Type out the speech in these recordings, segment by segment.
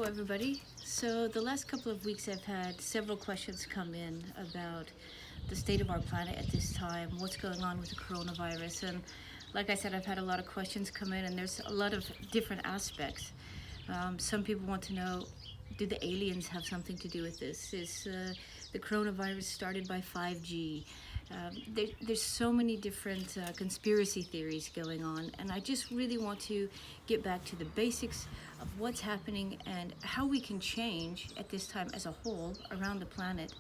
Hello everybody. So the last couple of weeks I've had several questions come in about the state of our planet at this time, what's going on with the coronavirus, and like I said, I've had a lot of questions come in and there's a lot of different aspects. Some people want to know, do the aliens have something to do with this? Is the coronavirus started by 5G? There's so many different conspiracy theories going on, and I just really want to get back to the basics of what's happening and how we can change at this time as a whole around the planet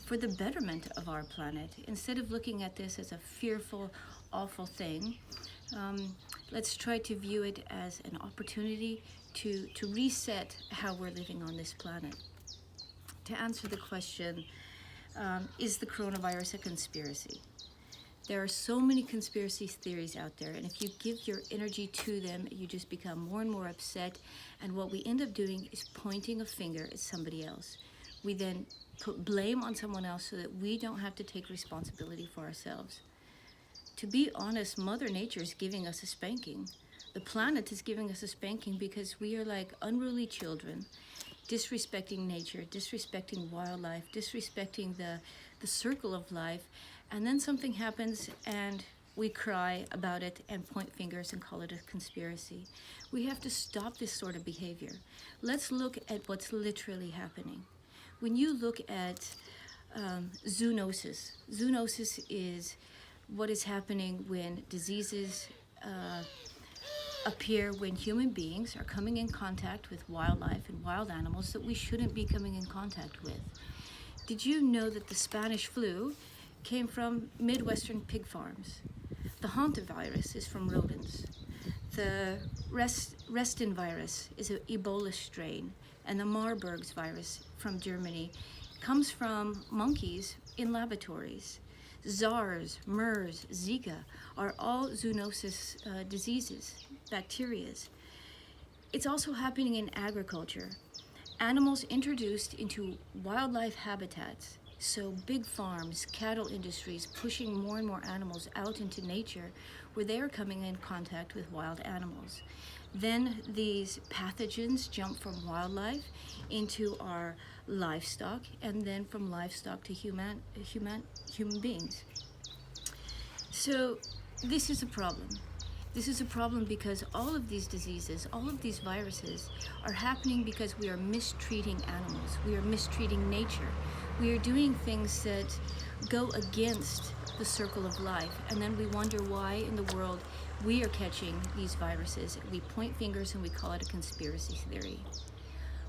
for the betterment of our planet. Instead of looking at this as a fearful, awful thing, let's try to view it as an opportunity to reset how we're living on this planet. To answer the question, is the coronavirus a conspiracy? There are so many conspiracy theories out there, and if you give your energy to them, you just become more and more upset, and what we end up doing is pointing a finger at somebody else. We then put blame on someone else so that we don't have to take responsibility for ourselves. To be honest, Mother Nature is giving us a spanking. The planet is giving us a spanking because we are like unruly children, disrespecting nature, disrespecting wildlife, disrespecting the circle of life, and then something happens and we cry about it and point fingers and call it a conspiracy. We have to stop this sort of behavior. Let's look at what's literally happening. When you look at zoonosis, zoonosis is what is happening when diseases appear when human beings are coming in contact with wildlife and wild animals that we shouldn't be coming in contact with. Did you know that the Spanish flu came from Midwestern pig farms? The hantavirus is from rodents. The Restin virus is an Ebola strain, and the Marburg's virus from Germany comes from monkeys in laboratories. SARS, MERS, Zika are all zoonosis diseases, bacterias. It's also happening in agriculture. Animals introduced into wildlife habitats, so big farms, cattle industries pushing more and more animals out into nature where they are coming in contact with wild animals. Then these pathogens jump from wildlife into our livestock, and then from livestock to human beings. So this is a problem. This is a problem because all of these diseases, all of these viruses are happening because we are mistreating animals. We are mistreating nature. We are doing things that go against the circle of life, and then we wonder why in the world we are catching these viruses. We point fingers and we call it a conspiracy theory.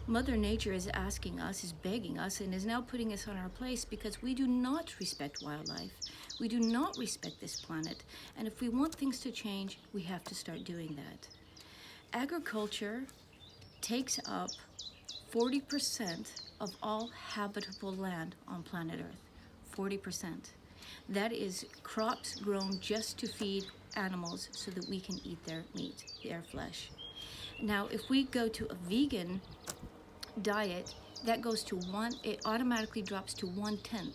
Mother Nature is asking us, is begging us, and is now putting us on our place because we do not respect wildlife. We do not respect this planet. And if we want things to change, we have to start doing that. Agriculture takes up 40% of all habitable land on planet Earth. 40%. That is crops grown just to feed animals so that we can eat their meat, their flesh. Now, if we go to a vegan diet, that goes to it automatically drops to 1/10.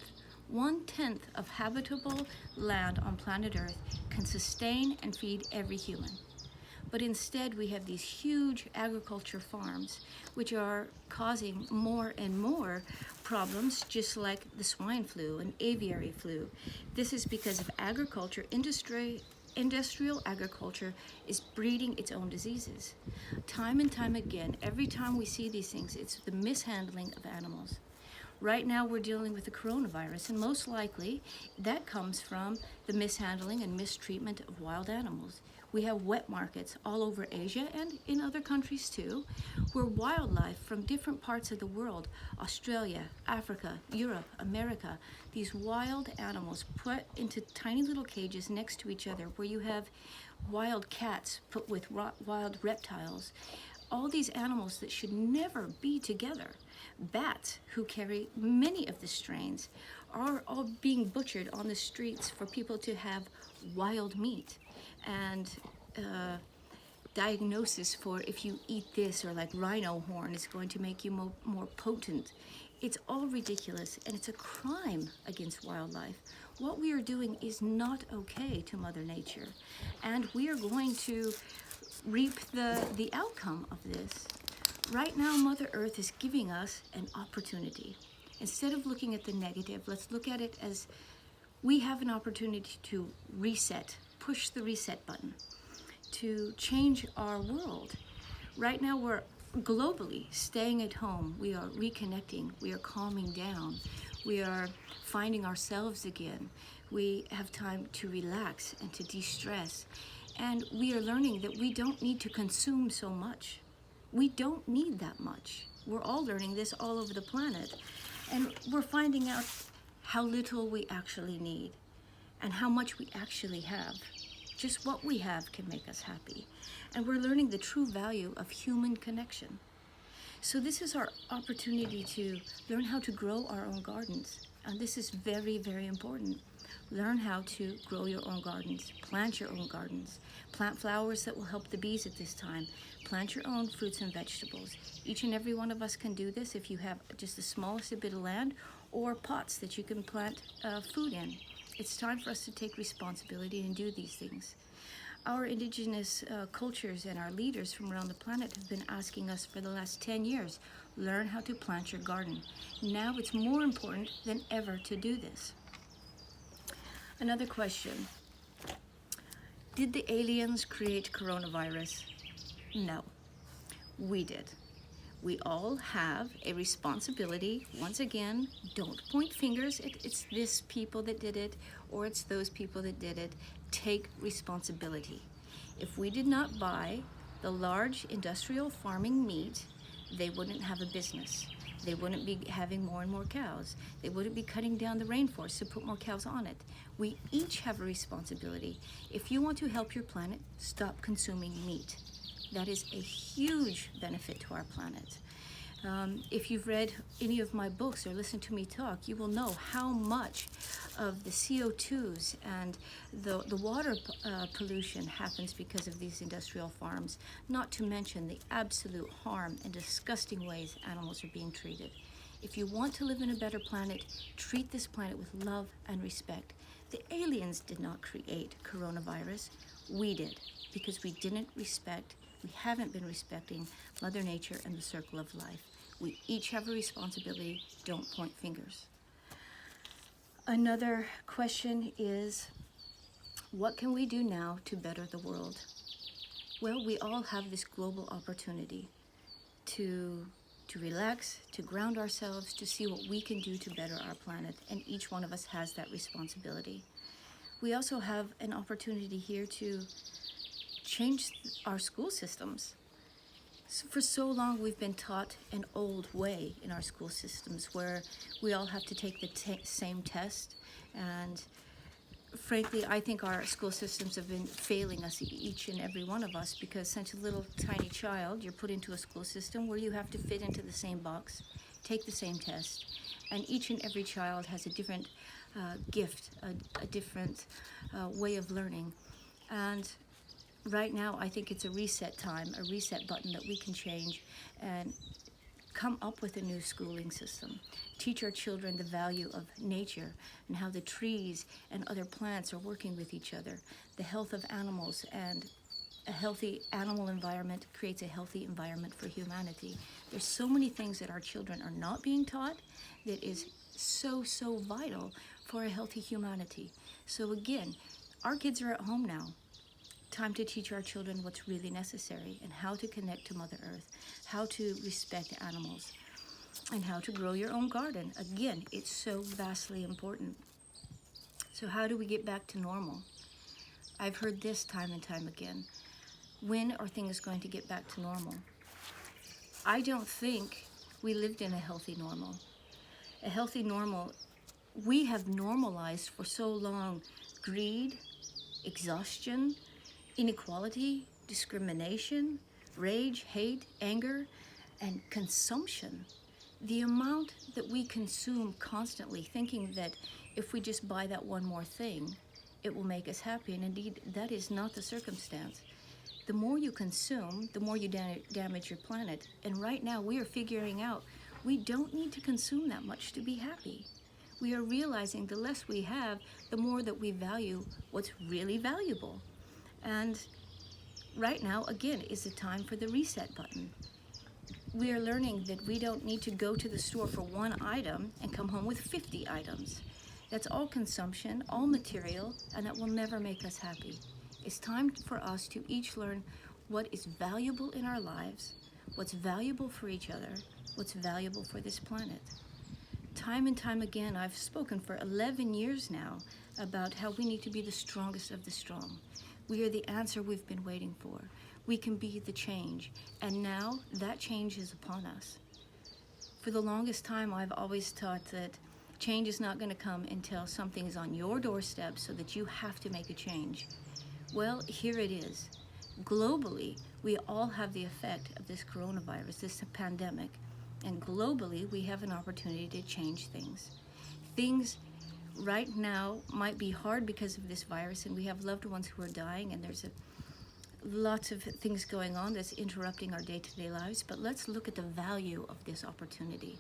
1/10 of habitable land on planet Earth can sustain and feed every human. But instead we have these huge agriculture farms which are causing more and more problems, just like the swine flu and aviary flu. This is because of agriculture. Industrial agriculture is breeding its own diseases. Time and time again, every time we see these things, it's the mishandling of animals. Right now we're dealing with the coronavirus, and most likely that comes from the mishandling and mistreatment of wild animals. We have wet markets all over Asia and in other countries too, where wildlife from different parts of the world, Australia, Africa, Europe, America, these wild animals put into tiny little cages next to each other, where you have wild cats put with wild reptiles. All these animals that should never be together. Bats, who carry many of the strains, are all being butchered on the streets for people to have wild meat. And diagnosis for if you eat this, or like rhino horn, is going to make you more potent. It's all ridiculous, and it's a crime against wildlife. What we are doing is not okay to Mother Nature, and we are going to reap the outcome of this. Right now, Mother Earth is giving us an opportunity. Instead of looking at the negative, let's look at it as we have an opportunity to reset, push the reset button, to change our world. Right now, we're globally staying at home. We are reconnecting. We are calming down. We are finding ourselves again. We have time to relax and to de-stress. And we are learning that we don't need to consume so much. We don't need that much. We're all learning this all over the planet. And we're finding out how little we actually need and how much we actually have. Just what we have can make us happy. And we're learning the true value of human connection. So this is our opportunity to learn how to grow our own gardens. And this is very, very important. Learn how to grow your own gardens, plant your own gardens, plant flowers that will help the bees at this time, plant your own fruits and vegetables. Each and every one of us can do this if you have just the smallest bit of land or pots that you can plant food in. It's time for us to take responsibility and do these things. Our indigenous cultures and our leaders from around the planet have been asking us for the last 10 years, learn how to plant your garden. Now it's more important than ever to do this. Another question. Did the aliens create coronavirus? No, we did. We all have a responsibility. Once again, don't point fingers. It's this people that did it, or it's those people that did it. Take responsibility. If we did not buy the large industrial farming meat, they wouldn't have a business. They wouldn't be having more and more cows. They wouldn't be cutting down the rainforest to put more cows on it. We each have a responsibility. If you want to help your planet, stop consuming meat. That is a huge benefit to our planet. If you've read any of my books or listened to me talk, you will know how much of the CO2s and the water pollution happens because of these industrial farms, not to mention the absolute harm and disgusting ways animals are being treated. If you want to live in a better planet, treat this planet with love and respect. The aliens did not create coronavirus. We did, because we didn't respect, we haven't been respecting Mother Nature and the circle of life. We each have a responsibility. Don't point fingers. Another question is, what can we do now to better the world? Well, we all have this global opportunity to relax, to ground ourselves, to see what we can do to better our planet, and each one of us has that responsibility. We also have an opportunity here to change our school systems. So for so long, we've been taught an old way in our school systems where we all have to take the same test. And frankly, I think our school systems have been failing us, each and every one of us, because since a little tiny child, you're put into a school system where you have to fit into the same box, take the same test. And each and every child has a different gift, a different way of learning. And right now, I think it's a reset time, a reset button that we can change and come up with a new schooling system. Teach our children the value of nature and how the trees and other plants are working with each other. The health of animals, and a healthy animal environment creates a healthy environment for humanity. There's so many things that our children are not being taught that is so, so vital for a healthy humanity. So again, our kids are at home now. Time to teach our children what's really necessary and how to connect to Mother Earth, how to respect animals, and how to grow your own garden. Again, it's so vastly important. So how do we get back to normal? I've heard this time and time again. When are things going to get back to normal? I don't think we lived in a healthy normal. A healthy normal, we have normalized for so long greed, exhaustion, inequality, discrimination, rage, hate, anger, and consumption. The amount that we consume constantly, thinking that if we just buy that one more thing, it will make us happy. And indeed, that is not the circumstance. The more you consume, the more you damage your planet. And right now, we are figuring out we don't need to consume that much to be happy. We are realizing the less we have, the more that we value what's really valuable. And right now, again, is the time for the reset button. We are learning that we don't need to go to the store for one item and come home with 50 items. That's all consumption, all material, and that will never make us happy. It's time for us to each learn what is valuable in our lives, what's valuable for each other, what's valuable for this planet. Time and time again, I've spoken for 11 years now about how we need to be the strongest of the strong. We are the answer we've been waiting for. We can be the change, and now that change is upon us. For the longest time, I've always taught that change is not going to come until something is on your doorstep so that you have to make a change. Well, here it is. Globally, we all have the effect of this coronavirus, this pandemic, and globally, we have an opportunity to change things. Things right now might be hard because of this virus, and we have loved ones who are dying, and there's lots of things going on that's interrupting our day-to-day lives, but let's look at the value of this opportunity.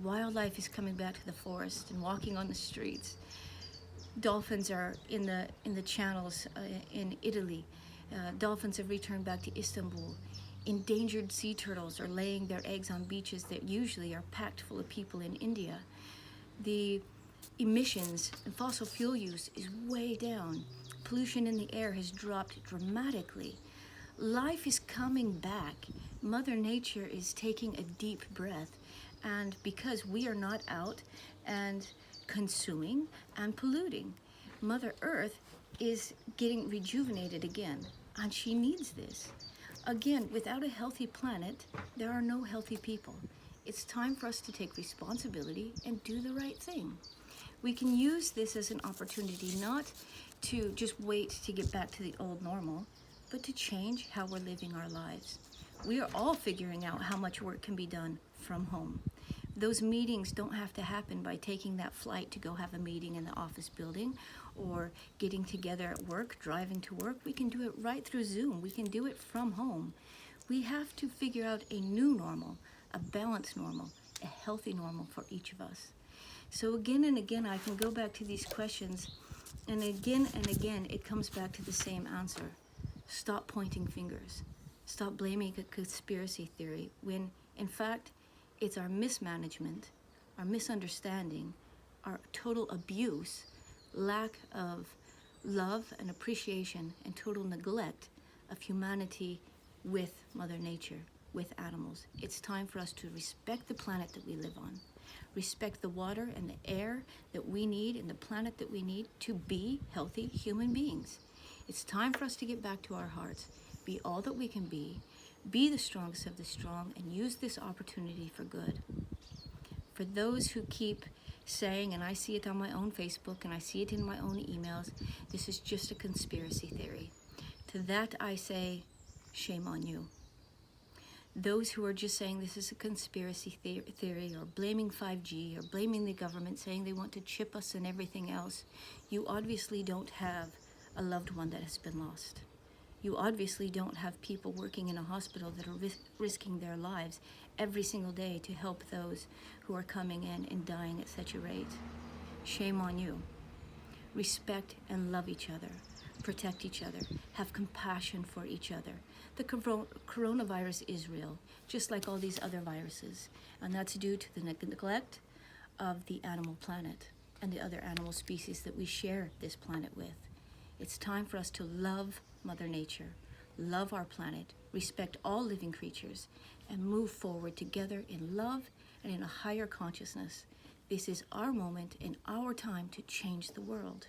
Wildlife is coming back to the forest and walking on the streets. Dolphins are in the channels in Italy. Dolphins have returned back to Istanbul. Endangered sea turtles are laying their eggs on beaches that usually are packed full of people in India. The emissions and fossil fuel use is way down. Pollution in the air has dropped dramatically. Life is coming back. Mother Nature is taking a deep breath. And because we are not out and consuming and polluting, Mother Earth is getting rejuvenated again. And she needs this. Again, without a healthy planet, there are no healthy people. It's time for us to take responsibility and do the right thing. We can use this as an opportunity not to just wait to get back to the old normal, but to change how we're living our lives. We are all figuring out how much work can be done from home. Those meetings don't have to happen by taking that flight to go have a meeting in the office building or getting together at work, driving to work. We can do it right through Zoom. We can do it from home. We have to figure out a new normal, a balanced normal, a healthy normal for each of us. So again and again, I can go back to these questions, and again, it comes back to the same answer. Stop pointing fingers. Stop blaming a conspiracy theory when, in fact, it's our mismanagement, our misunderstanding, our total abuse, lack of love and appreciation, and total neglect of humanity with Mother Nature, with animals. It's time for us to respect the planet that we live on, respect the water and the air that we need and the planet that we need to be healthy human beings. It's time for us to get back to our hearts, be all that we can be the strongest of the strong, and use this opportunity for good. For those who keep saying, and I see it on my own Facebook and I see it in my own emails, this is just a conspiracy theory. To that I say, shame on you. Those who are just saying this is a conspiracy theory or blaming 5G or blaming the government, saying they want to chip us and everything else, you obviously don't have a loved one that has been lost. You obviously don't have people working in a hospital that are risking their lives every single day to help those who are coming in and dying at such a rate. Shame on you. Respect and love each other. Protect each other. Have compassion for each other. The coronavirus is real, just like all these other viruses, and that's due to the neglect of the animal planet and the other animal species that we share this planet with. It's time for us to love Mother Nature, love our planet, respect all living creatures, and move forward together in love and in a higher consciousness. This is our moment and our time to change the world.